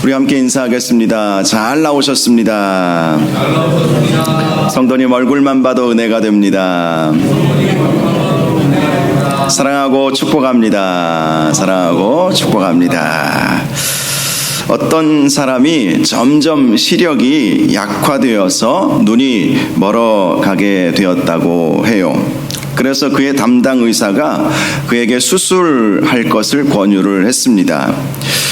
우리 함께 인사하겠습니다. 잘 나오셨습니다. 성도님 얼굴만 봐도 은혜가 됩니다. 사랑하고 축복합니다. 사랑하고 축복합니다. 어떤 사람이 점점 시력이 약화되어서 눈이 멀어가게 되었다고 해요. 그래서 그의 담당 의사가 그에게 수술할 것을 권유를 했습니다.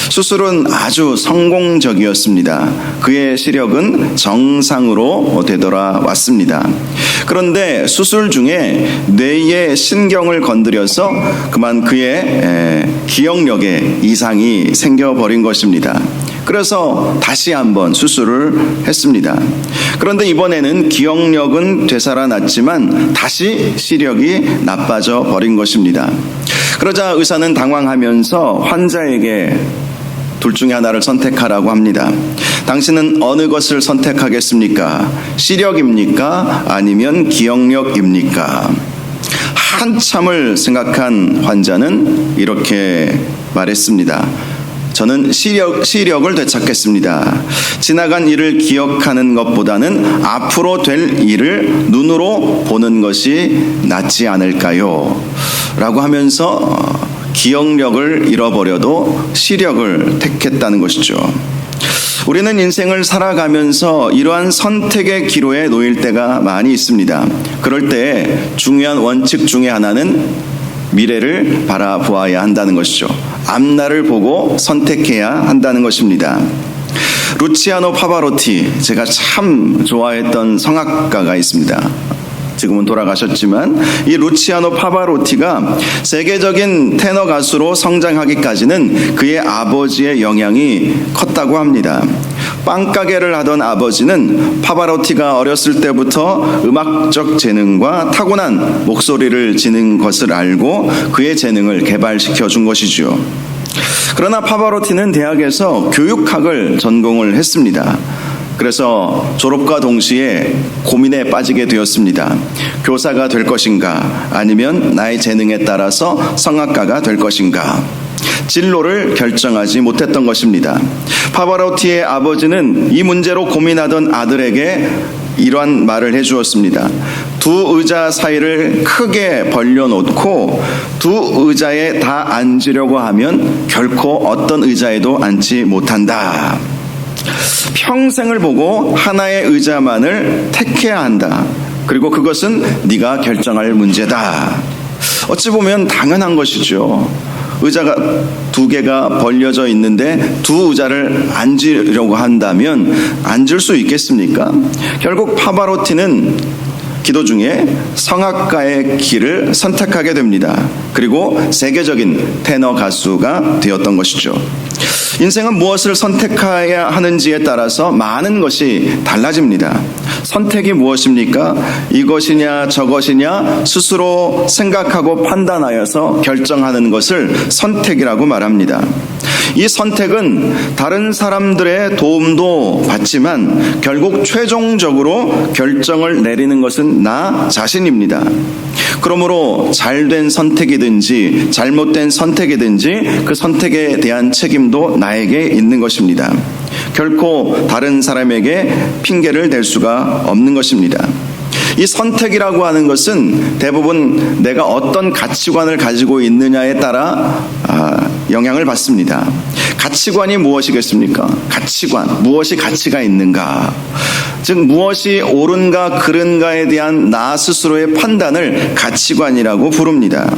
수술은 아주 성공적이었습니다. 그의 시력은 정상으로 되돌아왔습니다. 그런데 수술 중에 뇌의 신경을 건드려서 그만 그의 기억력에 이상이 생겨버린 것입니다. 그래서 다시 한번 수술을 했습니다. 그런데 이번에는 기억력은 되살아났지만 다시 시력이 나빠져 버린 것입니다. 그러자 의사는 당황하면서 환자에게 둘 중에 하나를 선택하라고 합니다. 당신은 어느 것을 선택하겠습니까? 시력입니까? 아니면 기억력입니까? 한참을 생각한 환자는 이렇게 말했습니다. 저는 시력을 되찾겠습니다. 지나간 일을 기억하는 것보다는 앞으로 될 일을 눈으로 보는 것이 낫지 않을까요? 라고 하면서 기억력을 잃어버려도 시력을 택했다는 것이죠. 우리는 인생을 살아가면서 이러한 선택의 기로에 놓일 때가 많이 있습니다. 그럴 때 중요한 원칙 중에 하나는 미래를 바라보아야 한다는 것이죠. 앞날을 보고 선택해야 한다는 것입니다. 루치아노 파바로티, 제가 참 좋아했던 성악가가 있습니다. 지금은 돌아가셨지만 이 루치아노 파바로티가 세계적인 테너 가수로 성장하기까지는 그의 아버지의 영향이 컸다고 합니다. 빵가게를 하던 아버지는 파바로티가 어렸을 때부터 음악적 재능과 타고난 목소리를 지닌 것을 알고 그의 재능을 개발시켜 준 것이죠. 그러나 파바로티는 대학에서 교육학을 전공을 했습니다. 그래서 졸업과 동시에 고민에 빠지게 되었습니다. 교사가 될 것인가 아니면 나의 재능에 따라서 성악가가 될 것인가, 진로를 결정하지 못했던 것입니다. 파바로티의 아버지는 이 문제로 고민하던 아들에게 이러한 말을 해주었습니다. 두 의자 사이를 크게 벌려놓고 두 의자에 다 앉으려고 하면 결코 어떤 의자에도 앉지 못한다. 평생을 보고 하나의 의자만을 택해야 한다. 그리고 그것은 네가 결정할 문제다. 어찌 보면 당연한 것이죠. 의자가 두 개가 벌려져 있는데 두 의자를 앉으려고 한다면 앉을 수 있겠습니까? 결국 파바로티는 기도 중에 성악가의 길을 선택하게 됩니다. 그리고 세계적인 테너 가수가 되었던 것이죠. 인생은 무엇을 선택해야 하는지에 따라서 많은 것이 달라집니다. 선택이 무엇입니까? 이것이냐 저것이냐 스스로 생각하고 판단하여서 결정하는 것을 선택이라고 말합니다. 이 선택은 다른 사람들의 도움도 받지만 결국 최종적으로 결정을 내리는 것은 나 자신입니다. 그러므로 잘된 선택이든지 잘못된 선택이든지 그 선택에 대한 책임도 나에게 있는 것입니다. 결코 다른 사람에게 핑계를 댈 수가 없는 것입니다. 이 선택이라고 하는 것은 대부분 내가 어떤 가치관을 가지고 있느냐에 따라 영향을 받습니다. 가치관이 무엇이겠습니까? 가치관, 무엇이 가치가 있는가? 즉 무엇이 옳은가 그른가에 대한 나 스스로의 판단을 가치관이라고 부릅니다.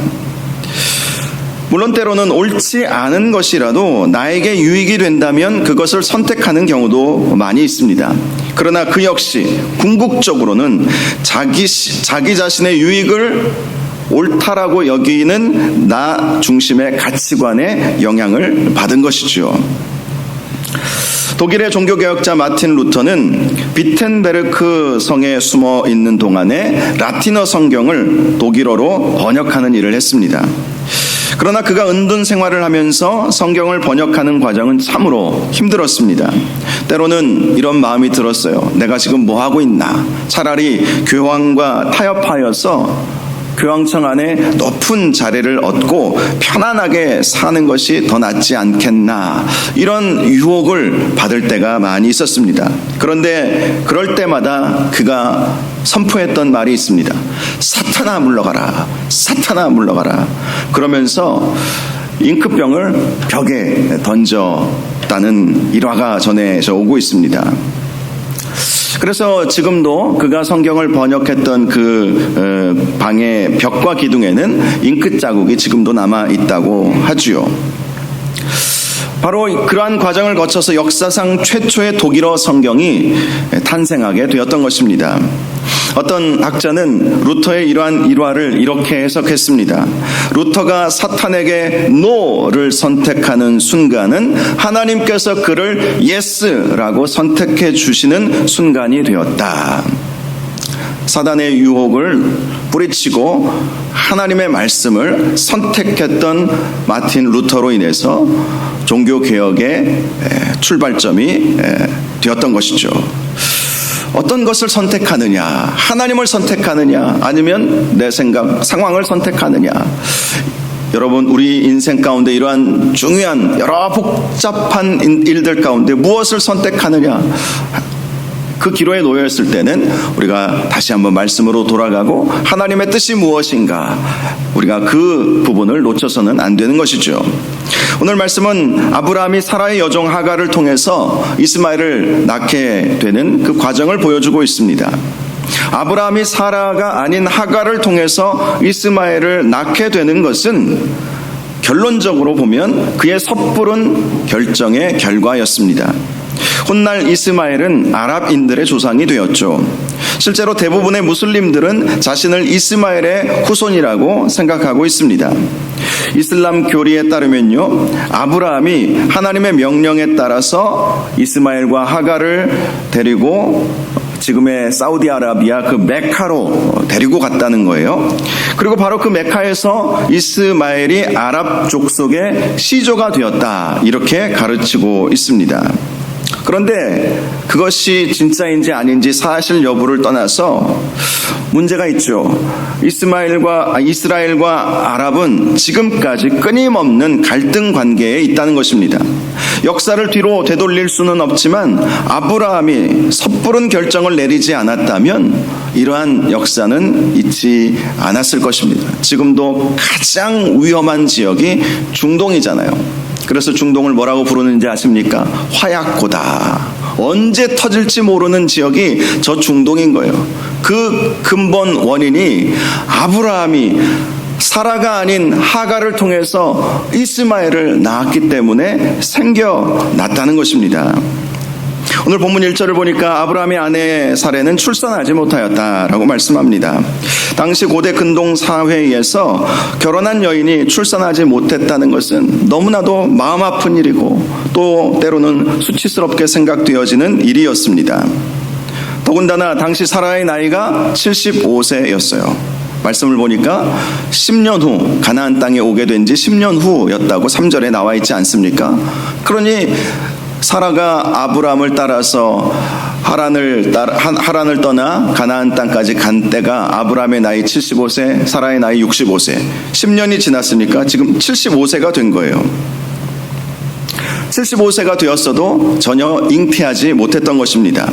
물론 때로는 옳지 않은 것이라도 나에게 유익이 된다면 그것을 선택하는 경우도 많이 있습니다. 그러나 그 역시 궁극적으로는 자기 자신의 유익을 옳다라고 여기는 나 중심의 가치관에 영향을 받은 것이죠. 독일의 종교개혁자 마틴 루터는 비텐베르크 성에 숨어 있는 동안에 라틴어 성경을 독일어로 번역하는 일을 했습니다. 그러나 그가 은둔 생활을 하면서 성경을 번역하는 과정은 참으로 힘들었습니다. 때로는 이런 마음이 들었어요. 내가 지금 뭐 하고 있나? 차라리 교황과 타협하여서 교황청 안에 높은 자리를 얻고 편안하게 사는 것이 더 낫지 않겠나, 이런 유혹을 받을 때가 많이 있었습니다. 그런데 그럴 때마다 그가 선포했던 말이 있습니다. 사탄아 물러가라, 사탄아 물러가라. 그러면서 잉크병을 벽에 던졌다는 일화가 전해져 오고 있습니다. 그래서 지금도 그가 성경을 번역했던 그 방의 벽과 기둥에는 잉크 자국이 지금도 남아 있다고 하지요. 바로 그러한 과정을 거쳐서 역사상 최초의 독일어 성경이 탄생하게 되었던 것입니다. 어떤 학자는 루터의 이러한 일화를 이렇게 해석했습니다. 루터가 사탄에게 NO를 선택하는 순간은 하나님께서 그를 YES라고 선택해 주시는 순간이 되었다. 사단의 유혹을 뿌리치고 하나님의 말씀을 선택했던 마틴 루터로 인해서 종교개혁의 출발점이 되었던 것이죠. 어떤 것을 선택하느냐, 하나님을 선택하느냐, 아니면 내 생각, 상황을 선택하느냐. 여러분, 우리 인생 가운데 이러한 중요한 여러 복잡한 일들 가운데 무엇을 선택하느냐, 그 기로에 놓여 있을 때는 우리가 다시 한번 말씀으로 돌아가고 하나님의 뜻이 무엇인가, 우리가 그 부분을 놓쳐서는 안 되는 것이죠. 오늘 말씀은 아브라함이 사라의 여종 하갈을 통해서 이스마엘을 낳게 되는 그 과정을 보여주고 있습니다. 아브라함이 사라가 아닌 하갈을 통해서 이스마엘을 낳게 되는 것은 결론적으로 보면 그의 섣부른 결정의 결과였습니다. 훗날 이스마엘은 아랍인들의 조상이 되었죠. 실제로 대부분의 무슬림들은 자신을 이스마엘의 후손이라고 생각하고 있습니다. 이슬람 교리에 따르면요, 아브라함이 하나님의 명령에 따라서 이스마엘과 하갈을 데리고 지금의 사우디아라비아 그 메카로 데리고 갔다는 거예요. 그리고 바로 그 메카에서 이스마엘이 아랍 족속의 시조가 되었다, 이렇게 가르치고 있습니다. 그런데 그것이 진짜인지 아닌지 사실 여부를 떠나서 문제가 있죠. 이스라엘과 아랍은 지금까지 끊임없는 갈등 관계에 있다는 것입니다. 역사를 뒤로 되돌릴 수는 없지만 아브라함이 섣부른 결정을 내리지 않았다면 이러한 역사는 있지 않았을 것입니다. 지금도 가장 위험한 지역이 중동이잖아요. 그래서 중동을 뭐라고 부르는지 아십니까? 화약고다. 언제 터질지 모르는 지역이 저 중동인 거예요. 그 근본 원인이 아브라함이 사라가 아닌 하갈을 통해서 이스마엘을 낳았기 때문에 생겨났다는 것입니다. 오늘 본문 1절을 보니까 아브라함의 아내 사레는 출산하지 못하였다라고 말씀합니다. 당시 고대 근동 사회에서 결혼한 여인이 출산하지 못했다는 것은 너무나도 마음 아픈 일이고 또 때로는 수치스럽게 생각되어지는 일이었습니다. 더군다나 당시 사라의 나이가 75세였어요. 말씀을 보니까 10년 후 가나안 땅에 오게 된 지 10년 후였다고 3절에 나와 있지 않습니까? 그러니 사라가 아브라함을 따라서 하란을 떠나 가나안 땅까지 간 때가 아브라함의 나이 75세, 사라의 나이 65세, 10년이 지났으니까 지금 75세가 된 거예요. 75세가 되었어도 전혀 잉태하지 못했던 것입니다.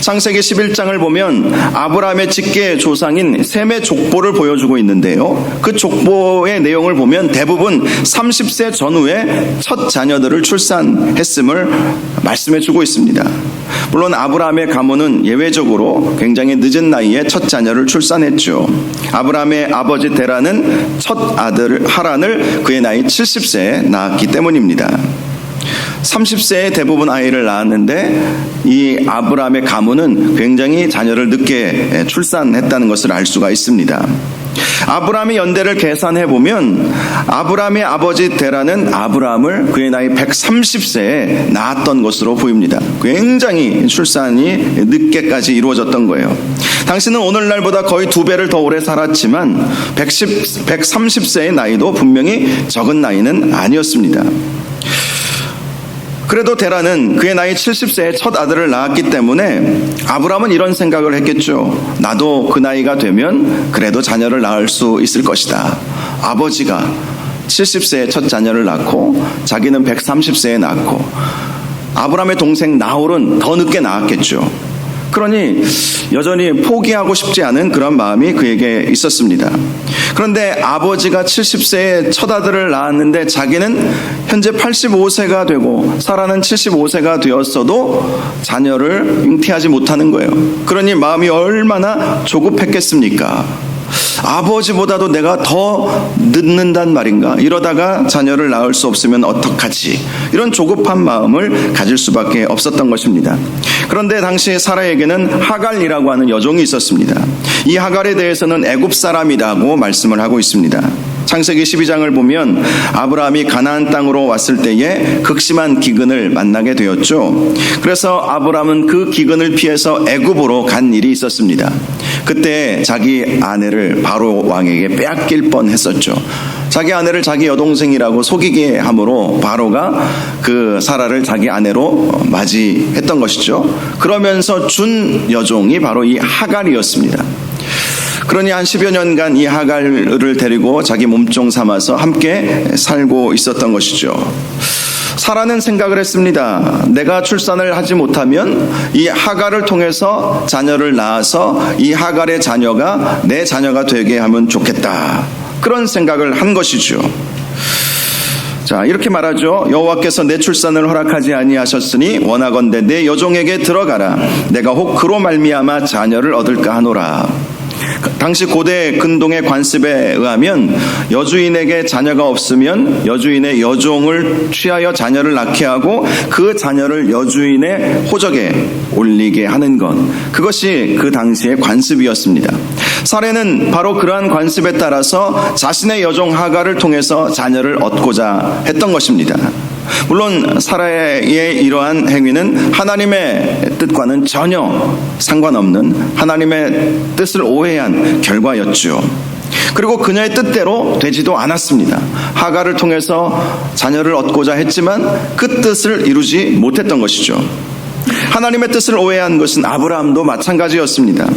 창세기 11장을 보면 아브라함의 직계 조상인 셈의 족보를 보여주고 있는데요, 그 족보의 내용을 보면 대부분 30세 전후에 첫 자녀들을 출산했음을 말씀해주고 있습니다. 물론 아브라함의 가문은 예외적으로 굉장히 늦은 나이에 첫 자녀를 출산했죠. 아브라함의 아버지 데라는 첫 아들 하란을 그의 나이 70세에 낳았기 때문입니다. 30세에 대부분 아이를 낳았는데 이 아브라함의 가문은 굉장히 자녀를 늦게 출산했다는 것을 알 수가 있습니다. 아브라함의 연대를 계산해 보면 아브라함의 아버지 데라는 아브라함을 그의 나이 130세에 낳았던 것으로 보입니다. 굉장히 출산이 늦게까지 이루어졌던 거예요. 당신은 오늘날보다 거의 2배를 더 오래 살았지만 130세의 나이도 분명히 적은 나이는 아니었습니다. 그래도 데라는 그의 나이 70세에 첫 아들을 낳았기 때문에 아브라함은 이런 생각을 했겠죠. 나도 그 나이가 되면 그래도 자녀를 낳을 수 있을 것이다. 아버지가 70세에 첫 자녀를 낳고 자기는 130세에 낳고 아브라함의 동생 나홀은 더 늦게 낳았겠죠. 그러니 여전히 포기하고 싶지 않은 그런 마음이 그에게 있었습니다. 그런데 아버지가 70세에 첫 아들을 낳았는데 자기는 현재 85세가 되고 사라는 75세가 되었어도 자녀를 잉태하지 못하는 거예요. 그러니 마음이 얼마나 조급했겠습니까? 아버지보다도 내가 더 늦는단 말인가? 이러다가 자녀를 낳을 수 없으면 어떡하지? 이런 조급한 마음을 가질 수밖에 없었던 것입니다. 그런데 당시 사라에게는 하갈이라고 하는 여종이 있었습니다. 이 하갈에 대해서는 애굽 사람이라고 말씀을 하고 있습니다. 창세기 12장을 보면 아브라함이 가나안 땅으로 왔을 때에 극심한 기근을 만나게 되었죠. 그래서 아브라함은 그 기근을 피해서 애굽으로 간 일이 있었습니다. 그때 자기 아내를 바로 왕에게 빼앗길 뻔했었죠. 자기 아내를 자기 여동생이라고 속이게 함으로 바로가 그 사라를 자기 아내로 맞이했던 것이죠. 그러면서 준 여종이 바로 이 하갈이었습니다. 그러니 한 10여 년간 이 하갈을 데리고 자기 몸종 삼아서 함께 살고 있었던 것이죠. 사라는 생각을 했습니다. 내가 출산을 하지 못하면 이 하갈을 통해서 자녀를 낳아서 이 하갈의 자녀가 내 자녀가 되게 하면 좋겠다. 그런 생각을 한 것이죠. 자, 이렇게 말하죠. 여호와께서 내 출산을 허락하지 아니하셨으니 원하건대 내 여종에게 들어가라. 내가 혹 그로 말미암아 자녀를 얻을까 하노라. 당시 고대 근동의 관습에 의하면 여주인에게 자녀가 없으면 여주인의 여종을 취하여 자녀를 낳게 하고 그 자녀를 여주인의 호적에 올리게 하는 것, 그것이 그 당시의 관습이었습니다. 사례는 바로 그러한 관습에 따라서 자신의 여종 하갈을 통해서 자녀를 얻고자 했던 것입니다. 물론 사라의 이러한 행위는 하나님의 뜻과는 전혀 상관없는 하나님의 뜻을 오해한 결과였죠. 그리고 그녀의 뜻대로 되지도 않았습니다. 하갈을 통해서 자녀를 얻고자 했지만 그 뜻을 이루지 못했던 것이죠. 하나님의 뜻을 오해한 것은 아브라함도 마찬가지였습니다.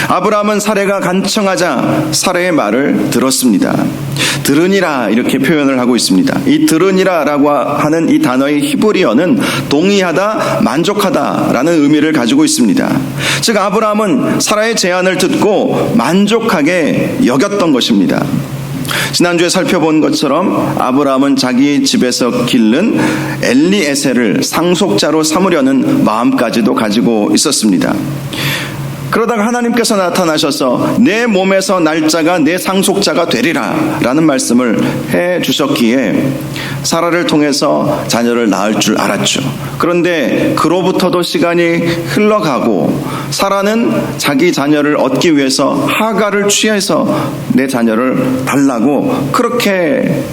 아브라함은 사레가 간청하자 사레의 말을 들었습니다. 들으니라 이렇게 표현을 하고 있습니다. 이 들으니라라고 하는 이 단어의 히브리어는 동의하다, 만족하다라는 의미를 가지고 있습니다. 즉 아브라함은 사라의 제안을 듣고 만족하게 여겼던 것입니다. 지난주에 살펴본 것처럼 아브라함은 자기 집에서 기른 엘리에셀을 상속자로 삼으려는 마음까지도 가지고 있었습니다. 그러다가 하나님께서 나타나셔서 내 몸에서 날짜가 내 상속자가 되리라 라는 말씀을 해 주셨기에 사라를 통해서 자녀를 낳을 줄 알았죠. 그런데 그로부터도 시간이 흘러가고 사라는 자기 자녀를 얻기 위해서 하갈을 취해서 내 자녀를 달라고 그렇게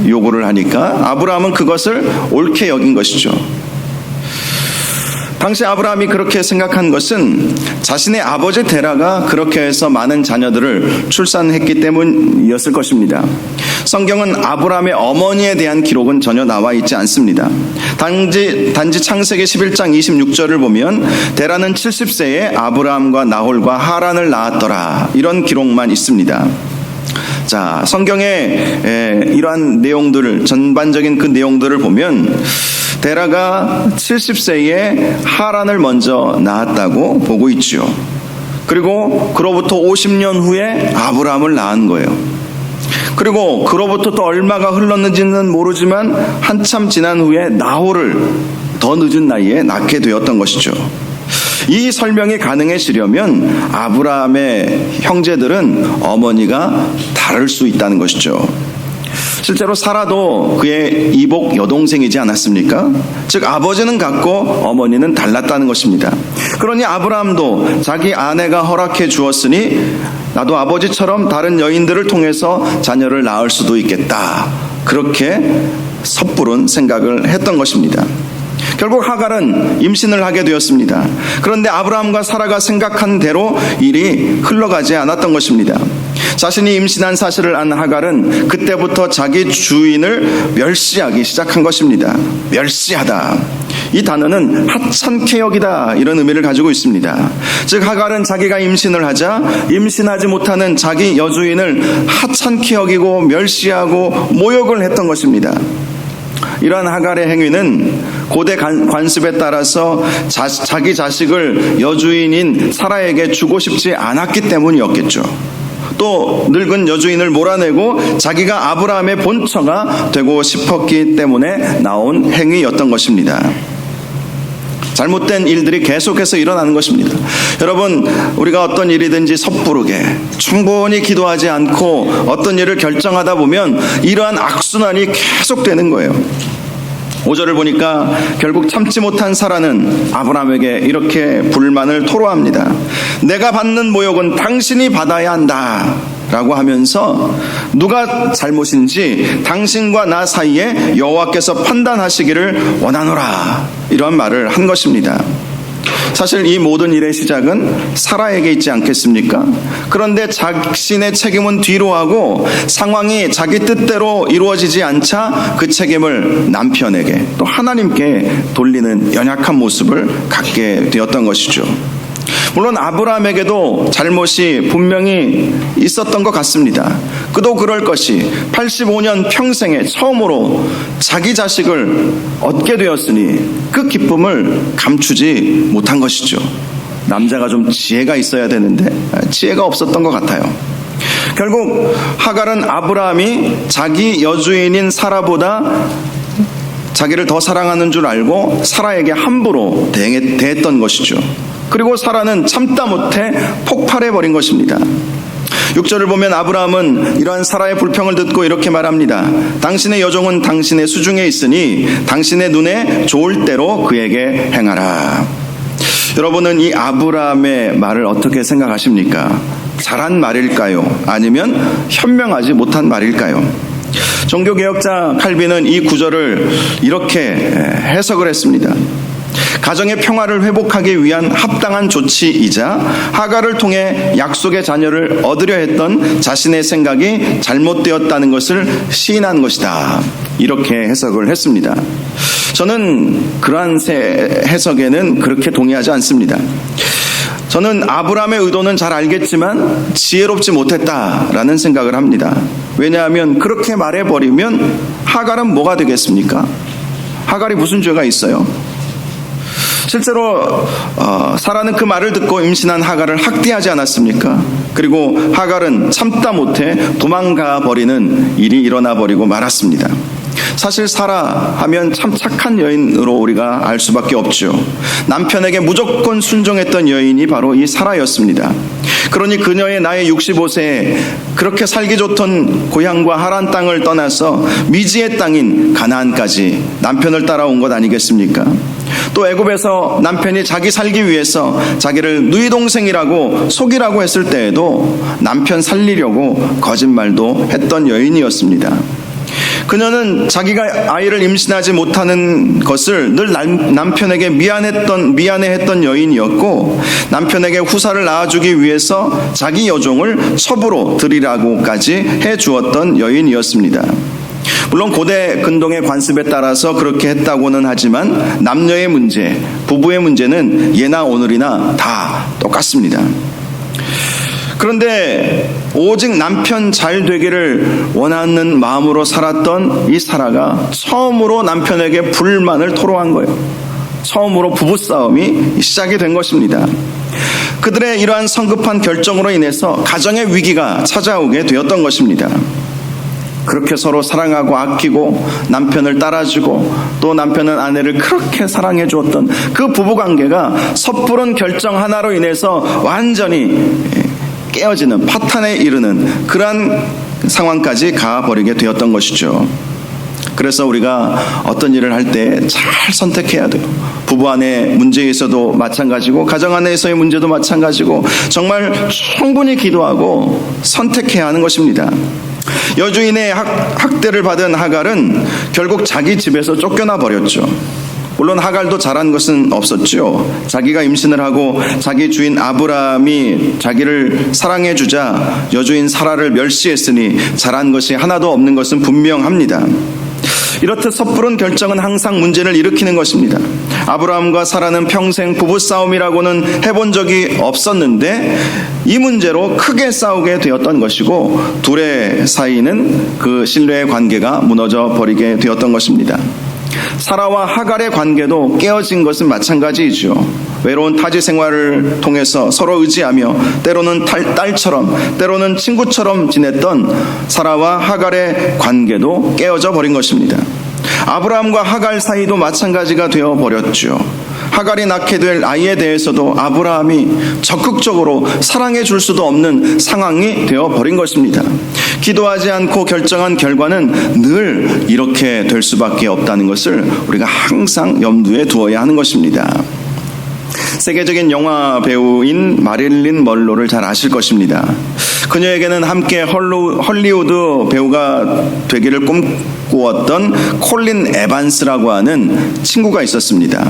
요구를 하니까 아브라함은 그것을 옳게 여긴 것이죠. 당시 아브라함이 그렇게 생각한 것은 자신의 아버지 데라가 그렇게 해서 많은 자녀들을 출산했기 때문이었을 것입니다. 성경은 아브라함의 어머니에 대한 기록은 전혀 나와 있지 않습니다. 단지 창세기 11장 26절을 보면 데라는 70세에 아브라함과 나홀과 하란을 낳았더라, 이런 기록만 있습니다. 자, 성경의 이러한 내용들을, 전반적인 그 내용들을 보면 데라가 70세에 하란을 먼저 낳았다고 보고 있죠. 그리고 그로부터 50년 후에 아브라함을 낳은 거예요. 그리고 그로부터 또 얼마가 흘렀는지는 모르지만 한참 지난 후에 나홀을 더 늦은 나이에 낳게 되었던 것이죠. 이 설명이 가능해지려면 아브라함의 형제들은 어머니가 다를 수 있다는 것이죠. 실제로 사라도 그의 이복 여동생이지 않았습니까? 즉 아버지는 같고 어머니는 달랐다는 것입니다. 그러니 아브라함도 자기 아내가 허락해 주었으니 나도 아버지처럼 다른 여인들을 통해서 자녀를 낳을 수도 있겠다, 그렇게 섣부른 생각을 했던 것입니다. 결국 하갈은 임신을 하게 되었습니다. 그런데 아브라함과 사라가 생각한 대로 일이 흘러가지 않았던 것입니다. 자신이 임신한 사실을 안 하갈은 그때부터 자기 주인을 멸시하기 시작한 것입니다. 멸시하다. 이 단어는 하찮게 여기다, 이런 의미를 가지고 있습니다. 즉 하갈은 자기가 임신을 하자 임신하지 못하는 자기 여주인을 하찮게 여기고 멸시하고 모욕을 했던 것입니다. 이러한 하갈의 행위는 고대 관습에 따라서 자기 자식을 여주인인 사라에게 주고 싶지 않았기 때문이었겠죠. 또 늙은 여주인을 몰아내고 자기가 아브라함의 본처가 되고 싶었기 때문에 나온 행위였던 것입니다. 잘못된 일들이 계속해서 일어나는 것입니다. 여러분, 우리가 어떤 일이든지 섣부르게 충분히 기도하지 않고 어떤 일을 결정하다 보면 이러한 악순환이 계속되는 거예요. 5절을 보니까 결국 참지 못한 사라는 아브라함에게 이렇게 불만을 토로합니다. 내가 받는 모욕은 당신이 받아야 한다 라고 하면서 누가 잘못인지 당신과 나 사이에 여호와께서 판단하시기를 원하노라, 이러한 말을 한 것입니다. 사실 이 모든 일의 시작은 사라에게 있지 않겠습니까? 그런데 자신의 책임은 뒤로 하고 상황이 자기 뜻대로 이루어지지 않자 그 책임을 남편에게 또 하나님께 돌리는 연약한 모습을 갖게 되었던 것이죠. 물론 아브라함에게도 잘못이 분명히 있었던 것 같습니다. 그도 그럴 것이 85년 평생에 처음으로 자기 자식을 얻게 되었으니 그 기쁨을 감추지 못한 것이죠. 남자가 좀 지혜가 있어야 되는데 지혜가 없었던 것 같아요. 결국 하갈은 아브라함이 자기 여주인인 사라보다 자기를 더 사랑하는 줄 알고 사라에게 함부로 대했던 것이죠. 그리고 사라는 참다 못해 폭발해버린 것입니다. 6절을 보면 아브라함은 이러한 사라의 불평을 듣고 이렇게 말합니다. 당신의 여종은 당신의 수중에 있으니 당신의 눈에 좋을 대로 그에게 행하라. 여러분은 이 아브라함의 말을 어떻게 생각하십니까? 잘한 말일까요? 아니면 현명하지 못한 말일까요? 종교개혁자 칼빈은 이 구절을 이렇게 해석을 했습니다. 가정의 평화를 회복하기 위한 합당한 조치이자 하갈을 통해 약속의 자녀를 얻으려 했던 자신의 생각이 잘못되었다는 것을 시인한 것이다, 이렇게 해석을 했습니다. 저는 그러한 해석에는 그렇게 동의하지 않습니다. 저는 아브라함의 의도는 잘 알겠지만 지혜롭지 못했다라는 생각을 합니다. 왜냐하면 그렇게 말해버리면 하갈은 뭐가 되겠습니까? 하갈이 무슨 죄가 있어요? 실제로 사라는 그 말을 듣고 임신한 하갈을 학대하지 않았습니까? 그리고 하갈은 참다 못해 도망가 버리는 일이 일어나 버리고 말았습니다. 사실 사라 하면 참 착한 여인으로 우리가 알 수밖에 없죠. 남편에게 무조건 순종했던 여인이 바로 이 사라였습니다. 그러니 그녀의 나이 65세에 그렇게 살기 좋던 고향과 하란 땅을 떠나서 미지의 땅인 가나안까지 남편을 따라온 것 아니겠습니까? 또 애굽에서 남편이 자기 살기 위해서 자기를 누이 동생이라고 속이라고 했을 때에도 남편 살리려고 거짓말도 했던 여인이었습니다. 그녀는 자기가 아이를 임신하지 못하는 것을 늘 남편에게 미안해했던 여인이었고, 남편에게 후사를 낳아주기 위해서 자기 여종을 첩으로 드리라고까지 해주었던 여인이었습니다. 물론 고대 근동의 관습에 따라서 그렇게 했다고는 하지만 남녀의 문제, 부부의 문제는 예나 오늘이나 다 똑같습니다. 그런데 오직 남편 잘 되기를 원하는 마음으로 살았던 이 사라가 처음으로 남편에게 불만을 토로한 거예요. 처음으로 부부싸움이 시작이 된 것입니다. 그들의 이러한 성급한 결정으로 인해서 가정의 위기가 찾아오게 되었던 것입니다. 그렇게 서로 사랑하고 아끼고 남편을 따라주고 또 남편은 아내를 그렇게 사랑해 주었던 그 부부관계가 섣부른 결정 하나로 인해서 완전히 깨어지는, 파탄에 이르는 그러한 상황까지 가버리게 되었던 것이죠. 그래서 우리가 어떤 일을 할 때 잘 선택해야 돼요. 부부 안에 문제에 있어도 마찬가지고 가정 안에서의 문제도 마찬가지고 정말 충분히 기도하고 선택해야 하는 것입니다. 여주인의 학대를 받은 하갈은 결국 자기 집에서 쫓겨나 버렸죠. 물론 하갈도 잘한 것은 없었죠. 자기가 임신을 하고 자기 주인 아브라함이 자기를 사랑해 주자 여주인 사라를 멸시했으니 잘한 것이 하나도 없는 것은 분명합니다. 이렇듯 섣부른 결정은 항상 문제를 일으키는 것입니다. 아브라함과 사라는 평생 부부싸움이라고는 해본 적이 없었는데 이 문제로 크게 싸우게 되었던 것이고 둘의 사이는 그 신뢰의 관계가 무너져 버리게 되었던 것입니다. 사라와 하갈의 관계도 깨어진 것은 마찬가지이죠. 외로운 타지 생활을 통해서 서로 의지하며 때로는 딸처럼 때로는 친구처럼 지냈던 사라와 하갈의 관계도 깨어져 버린 것입니다. 아브라함과 하갈 사이도 마찬가지가 되어 버렸죠. 하갈이 낳게 될 아이에 대해서도 아브라함이 적극적으로 사랑해 줄 수도 없는 상황이 되어 버린 것입니다. 기도하지 않고 결정한 결과는 늘 이렇게 될 수밖에 없다는 것을 우리가 항상 염두에 두어야 하는 것입니다. 세계적인 영화 배우인 마릴린 먼로를 잘 아실 것입니다. 그녀에게는 함께 헐리우드 배우가 되기를 꿈꾸었던 콜린 에반스라고 하는 친구가 있었습니다.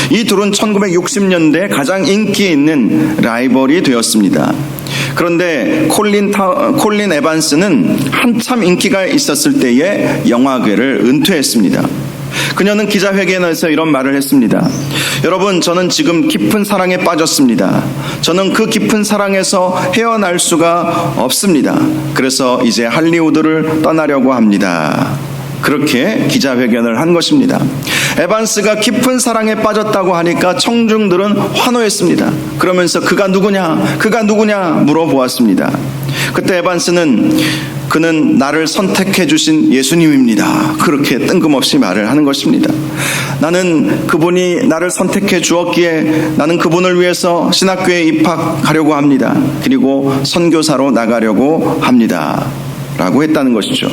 이 둘은 1960년대 가장 인기 있는 라이벌이 되었습니다. 그런데 콜린 에반스는 한참 인기가 있었을 때에 영화계를 은퇴했습니다. 그녀는 기자회견에서 이런 말을 했습니다. 여러분, 저는 지금 깊은 사랑에 빠졌습니다. 저는 그 깊은 사랑에서 헤어날 수가 없습니다. 그래서 이제 할리우드를 떠나려고 합니다. 그렇게 기자회견을 한 것입니다. 에반스가 깊은 사랑에 빠졌다고 하니까 청중들은 환호했습니다. 그러면서 그가 누구냐 물어보았습니다. 그때 에반스는 그는 나를 선택해 주신 예수님입니다. 그렇게 뜬금없이 말을 하는 것입니다. 나는 그분이 나를 선택해 주었기에 나는 그분을 위해서 신학교에 입학하려고 합니다. 그리고 선교사로 나가려고 합니다. 라고 했다는 것이죠.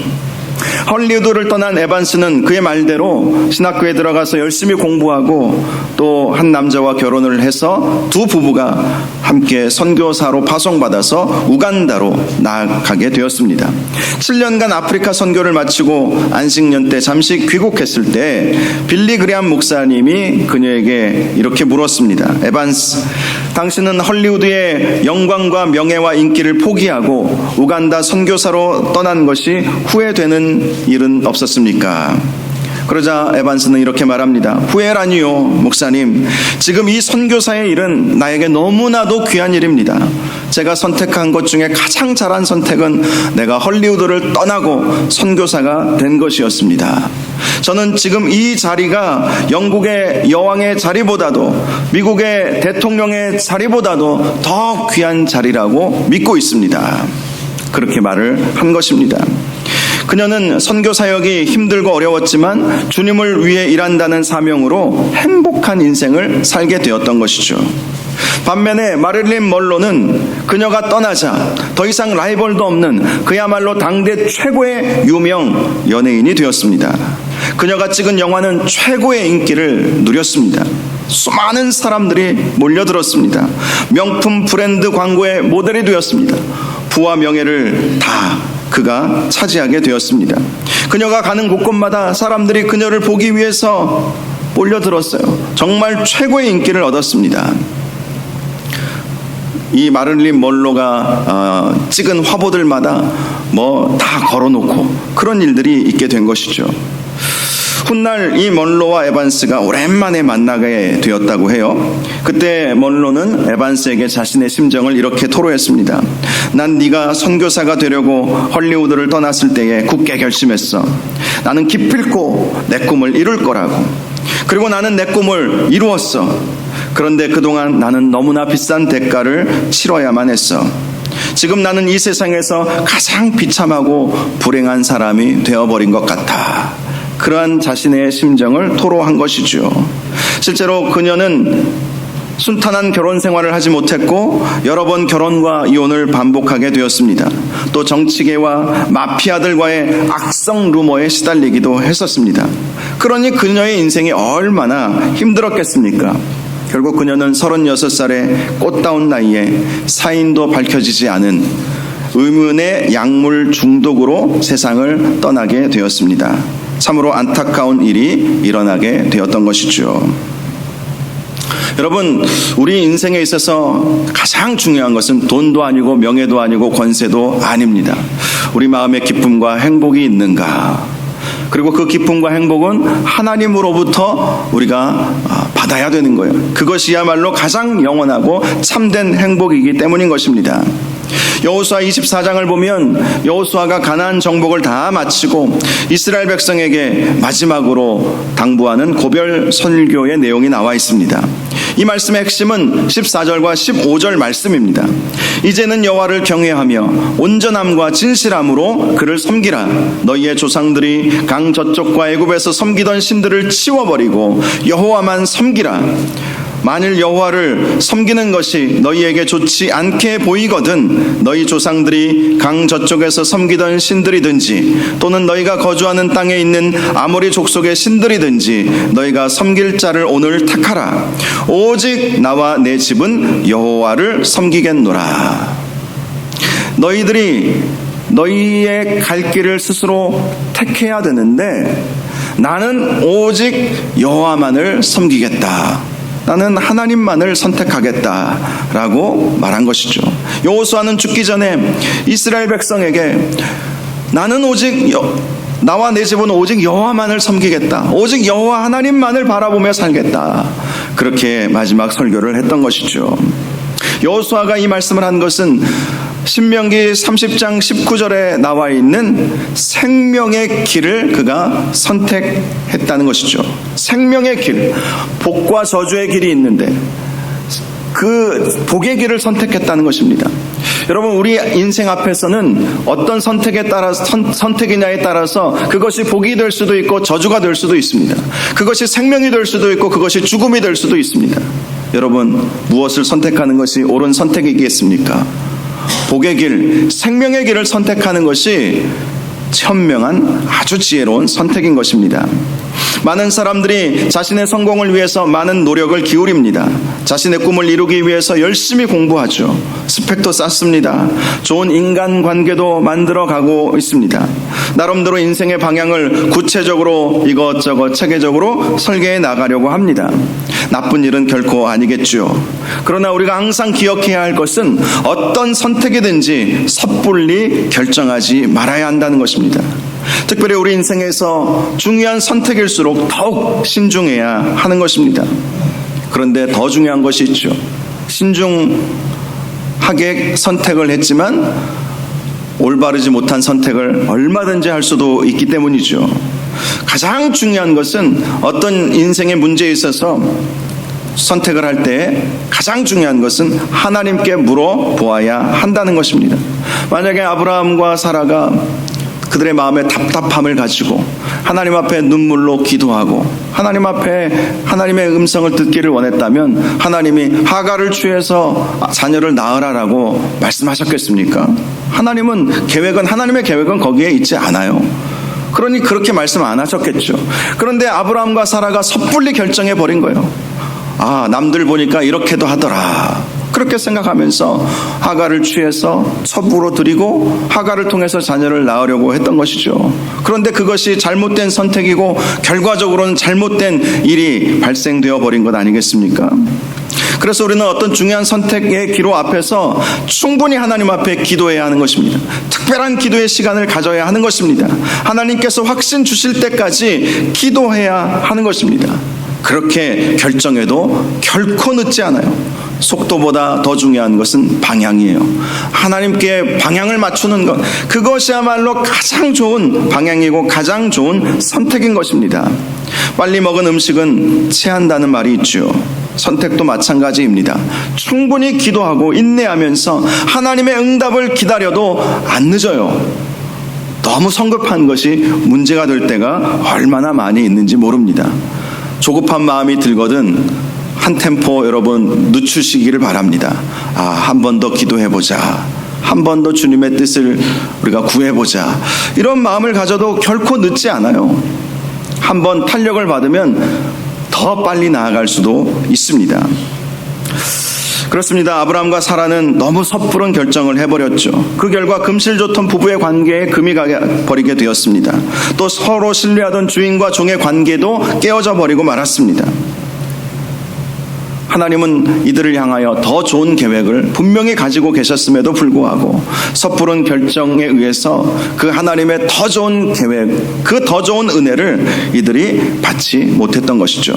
헐리우드를 떠난 에반스는 그의 말대로 신학교에 들어가서 열심히 공부하고 또 한 남자와 결혼을 해서 두 부부가 함께 선교사로 파송받아서 우간다로 나아가게 되었습니다. 7년간 아프리카 선교를 마치고 안식년 때 잠시 귀국했을 때 빌리 그레함 목사님이 그녀에게 이렇게 물었습니다. 에반스, 당신은 헐리우드의 영광과 명예와 인기를 포기하고 우간다 선교사로 떠난 것이 후회되는 일은 없었습니까? 그러자 에반스는 이렇게 말합니다. 후회라니요, 목사님. 지금 이 선교사의 일은 나에게 너무나도 귀한 일입니다. 제가 선택한 것 중에 가장 잘한 선택은 내가 헐리우드를 떠나고 선교사가 된 것이었습니다. 저는 지금 이 자리가 영국의 여왕의 자리보다도 미국의 대통령의 자리보다도 더 귀한 자리라고 믿고 있습니다. 그렇게 말을 한 것입니다. 그녀는 선교 사역이 힘들고 어려웠지만 주님을 위해 일한다는 사명으로 행복한 인생을 살게 되었던 것이죠. 반면에 마릴린 먼로는 그녀가 떠나자 더 이상 라이벌도 없는 그야말로 당대 최고의 유명 연예인이 되었습니다. 그녀가 찍은 영화는 최고의 인기를 누렸습니다. 수많은 사람들이 몰려들었습니다. 명품 브랜드 광고의 모델이 되었습니다. 부와 명예를 다 그가 차지하게 되었습니다. 그녀가 가는 곳곳마다 사람들이 그녀를 보기 위해서 몰려들었어요. 정말 최고의 인기를 얻었습니다. 이 마릴린 먼로가 찍은 화보들마다 다 걸어놓고 그런 일들이 있게 된 것이죠. 훗날 이 먼로와 에반스가 오랜만에 만나게 되었다고 해요. 그때 먼로는 에반스에게 자신의 심정을 이렇게 토로했습니다. 난 네가 선교사가 되려고 헐리우드를 떠났을 때에 굳게 결심했어. 나는 기필코 내 꿈을 이룰 거라고. 그리고 나는 내 꿈을 이루었어. 그런데 그동안 나는 너무나 비싼 대가를 치러야만 했어. 지금 나는 이 세상에서 가장 비참하고 불행한 사람이 되어버린 것 같아. 그러한 자신의 심정을 토로한 것이죠. 실제로 그녀는 순탄한 결혼 생활을 하지 못했고 여러 번 결혼과 이혼을 반복하게 되었습니다. 또 정치계와 마피아들과의 악성 루머에 시달리기도 했었습니다. 그러니 그녀의 인생이 얼마나 힘들었겠습니까? 결국 그녀는 36살의 꽃다운 나이에 사인도 밝혀지지 않은 의문의 약물 중독으로 세상을 떠나게 되었습니다. 참으로 안타까운 일이 일어나게 되었던 것이죠. 여러분, 우리 인생에 있어서 가장 중요한 것은 돈도 아니고 명예도 아니고 권세도 아닙니다. 우리 마음에 기쁨과 행복이 있는가? 그리고 그 기쁨과 행복은 하나님으로부터 우리가 받아야 되는 거예요. 그것이야말로 가장 영원하고 참된 행복이기 때문인 것입니다. 여호수아 24장을 보면 여호수아가 가나안 정복을 다 마치고 이스라엘 백성에게 마지막으로 당부하는 고별 설교의 내용이 나와 있습니다. 이 말씀의 핵심은 14절과 15절 말씀입니다. 이제는 여호와를 경외하며 온전함과 진실함으로 그를 섬기라. 너희의 조상들이 강 저쪽과 애굽에서 섬기던 신들을 치워버리고 여호와만 섬기라. 만일 여호와를 섬기는 것이 너희에게 좋지 않게 보이거든 너희 조상들이 강 저쪽에서 섬기던 신들이든지 또는 너희가 거주하는 땅에 있는 아모리 족속의 신들이든지 너희가 섬길 자를 오늘 택하라. 오직 나와 내 집은 여호와를 섬기겠노라. 너희들이 너희의 갈 길을 스스로 택해야 되는데 나는 오직 여호와만을 섬기겠다. 나는 하나님만을 선택하겠다라고 말한 것이죠. 여호수아는 죽기 전에 이스라엘 백성에게 나는 오직 나와 내 집은 오직 여호와만을 섬기겠다. 오직 여호와 하나님만을 바라보며 살겠다. 그렇게 마지막 설교를 했던 것이죠. 여호수아가 이 말씀을 한 것은 신명기 30장 19절에 나와 있는 생명의 길을 그가 선택했다는 것이죠. 생명의 길, 복과 저주의 길이 있는데 그 복의 길을 선택했다는 것입니다. 여러분, 우리 인생 앞에서는 어떤 선택이냐에 따라서 그것이 복이 될 수도 있고 저주가 될 수도 있습니다. 그것이 생명이 될 수도 있고 그것이 죽음이 될 수도 있습니다. 여러분, 무엇을 선택하는 것이 옳은 선택이겠습니까? 복의 길, 생명의 길을 선택하는 것이 현명한 아주 지혜로운 선택인 것입니다. 많은 사람들이 자신의 성공을 위해서 많은 노력을 기울입니다. 자신의 꿈을 이루기 위해서 열심히 공부하죠. 스펙도 쌓습니다. 좋은 인간관계도 만들어가고 있습니다. 나름대로 인생의 방향을 구체적으로 이것저것 체계적으로 설계해 나가려고 합니다. 나쁜 일은 결코 아니겠죠. 그러나 우리가 항상 기억해야 할 것은 어떤 선택이든지 섣불리 결정하지 말아야 한다는 것입니다. 특별히 우리 인생에서 중요한 선택일수록 더욱 신중해야 하는 것입니다. 그런데 더 중요한 것이 있죠. 신중하게 선택을 했지만 올바르지 못한 선택을 얼마든지 할 수도 있기 때문이죠. 가장 중요한 것은 어떤 인생의 문제에 있어서 선택을 할 때 가장 중요한 것은 하나님께 물어보아야 한다는 것입니다. 만약에 아브라함과 사라가 그들의 마음에 답답함을 가지고 하나님 앞에 눈물로 기도하고 하나님 앞에 하나님의 음성을 듣기를 원했다면 하나님이 하갈을 취해서 자녀를 낳으라라고 말씀하셨겠습니까? 하나님의 계획은 거기에 있지 않아요. 그러니 그렇게 말씀 안 하셨겠죠. 그런데 아브라함과 사라가 섣불리 결정해 버린 거예요. 남들 보니까 이렇게도 하더라. 그렇게 생각하면서 하갈을 취해서 첩으로 드리고 하갈을 통해서 자녀를 낳으려고 했던 것이죠. 그런데 그것이 잘못된 선택이고 결과적으로는 잘못된 일이 발생되어 버린 것 아니겠습니까? 그래서 우리는 어떤 중요한 선택의 기로 앞에서 충분히 하나님 앞에 기도해야 하는 것입니다. 특별한 기도의 시간을 가져야 하는 것입니다. 하나님께서 확신 주실 때까지 기도해야 하는 것입니다. 그렇게 결정해도 결코 늦지 않아요. 속도보다 더 중요한 것은 방향이에요. 하나님께 방향을 맞추는 것, 그것이야말로 가장 좋은 방향이고 가장 좋은 선택인 것입니다. 빨리 먹은 음식은 체한다는 말이 있죠. 선택도 마찬가지입니다. 충분히 기도하고 인내하면서 하나님의 응답을 기다려도 안 늦어요. 너무 성급한 것이 문제가 될 때가 얼마나 많이 있는지 모릅니다. 조급한 마음이 들거든 한 템포 여러분 늦추시기를 바랍니다. 한 번 더 기도해보자. 한 번 더 주님의 뜻을 우리가 구해보자. 이런 마음을 가져도 결코 늦지 않아요. 한 번 탄력을 받으면 더 빨리 나아갈 수도 있습니다. 그렇습니다. 아브라함과 사라는 너무 섣부른 결정을 해버렸죠. 그 결과 금실좋던 부부의 관계에 금이 가버리게 되었습니다. 또 서로 신뢰하던 주인과 종의 관계도 깨어져 버리고 말았습니다. 하나님은 이들을 향하여 더 좋은 계획을 분명히 가지고 계셨음에도 불구하고 섣부른 결정에 의해서 그 하나님의 더 좋은 계획, 그 더 좋은 은혜를 이들이 받지 못했던 것이죠.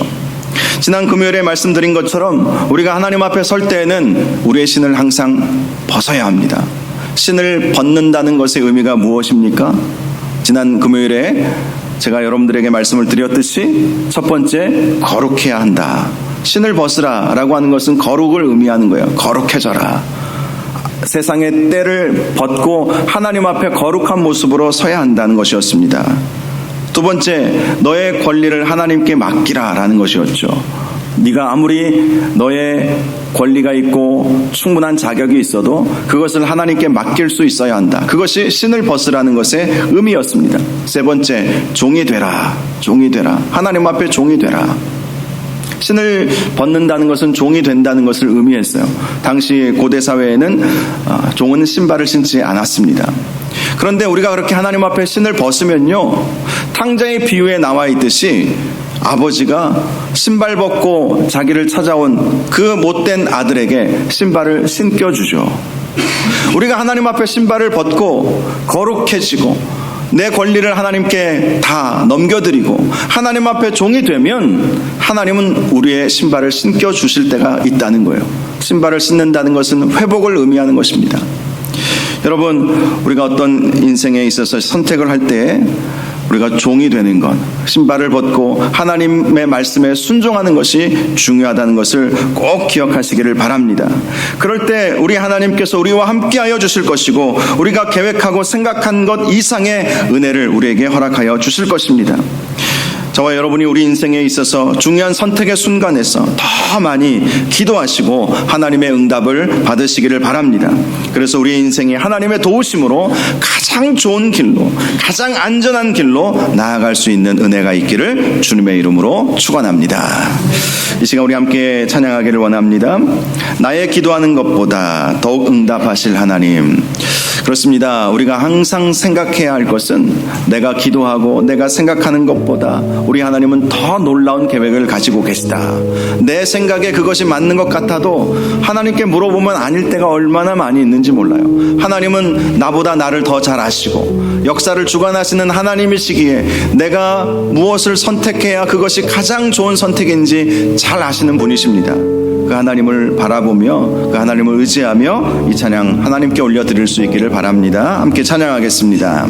지난 금요일에 말씀드린 것처럼 우리가 하나님 앞에 설 때에는 우리의 신을 항상 벗어야 합니다. 신을 벗는다는 것의 의미가 무엇입니까? 지난 금요일에 제가 여러분들에게 말씀을 드렸듯이 첫 번째, 거룩해야 한다. 신을 벗으라 라고 하는 것은 거룩을 의미하는 거예요. 거룩해져라. 세상의 때를 벗고 하나님 앞에 거룩한 모습으로 서야 한다는 것이었습니다. 두 번째, 너의 권리를 하나님께 맡기라 라는 것이었죠. 네가 아무리 너의 권리가 있고 충분한 자격이 있어도 그것을 하나님께 맡길 수 있어야 한다. 그것이 신을 벗으라는 것의 의미였습니다. 세 번째, 종이 되라. 종이 되라. 하나님 앞에 종이 되라. 신을 벗는다는 것은 종이 된다는 것을 의미했어요. 당시 고대 사회에는 종은 신발을 신지 않았습니다. 그런데 우리가 그렇게 하나님 앞에 신을 벗으면요, 탕자의 비유에 나와 있듯이 아버지가 신발 벗고 자기를 찾아온 그 못된 아들에게 신발을 신겨주죠. 우리가 하나님 앞에 신발을 벗고 거룩해지고 내 권리를 하나님께 다 넘겨드리고 하나님 앞에 종이 되면 하나님은 우리의 신발을 신겨주실 때가 있다는 거예요. 신발을 신는다는 것은 회복을 의미하는 것입니다. 여러분, 우리가 어떤 인생에 있어서 선택을 할 때 우리가 종이 되는 것, 신발을 벗고 하나님의 말씀에 순종하는 것이 중요하다는 것을 꼭 기억하시기를 바랍니다. 그럴 때 우리 하나님께서 우리와 함께하여 주실 것이고 우리가 계획하고 생각한 것 이상의 은혜를 우리에게 허락하여 주실 것입니다. 저와 여러분이 우리 인생에 있어서 중요한 선택의 순간에서 더 많이 기도하시고 하나님의 응답을 받으시기를 바랍니다. 그래서 우리 인생이 하나님의 도우심으로 가장 좋은 길로, 가장 안전한 길로 나아갈 수 있는 은혜가 있기를 주님의 이름으로 축원합니다. 이 시간 우리 함께 찬양하기를 원합니다. 나의 기도하는 것보다 더욱 응답하실 하나님. 그렇습니다. 우리가 항상 생각해야 할 것은 내가 기도하고 내가 생각하는 것보다 우리 하나님은 더 놀라운 계획을 가지고 계시다. 내 생각에 그것이 맞는 것 같아도 하나님께 물어보면 아닐 때가 얼마나 많이 있는지 몰라요. 하나님은 나보다 나를 더 잘 아시고 역사를 주관하시는 하나님이시기에 내가 무엇을 선택해야 그것이 가장 좋은 선택인지 잘 아시는 분이십니다. 그 하나님을 바라보며 그 하나님을 의지하며 이 찬양 하나님께 올려드릴 수 있기를 바랍니다. 함께 찬양하겠습니다.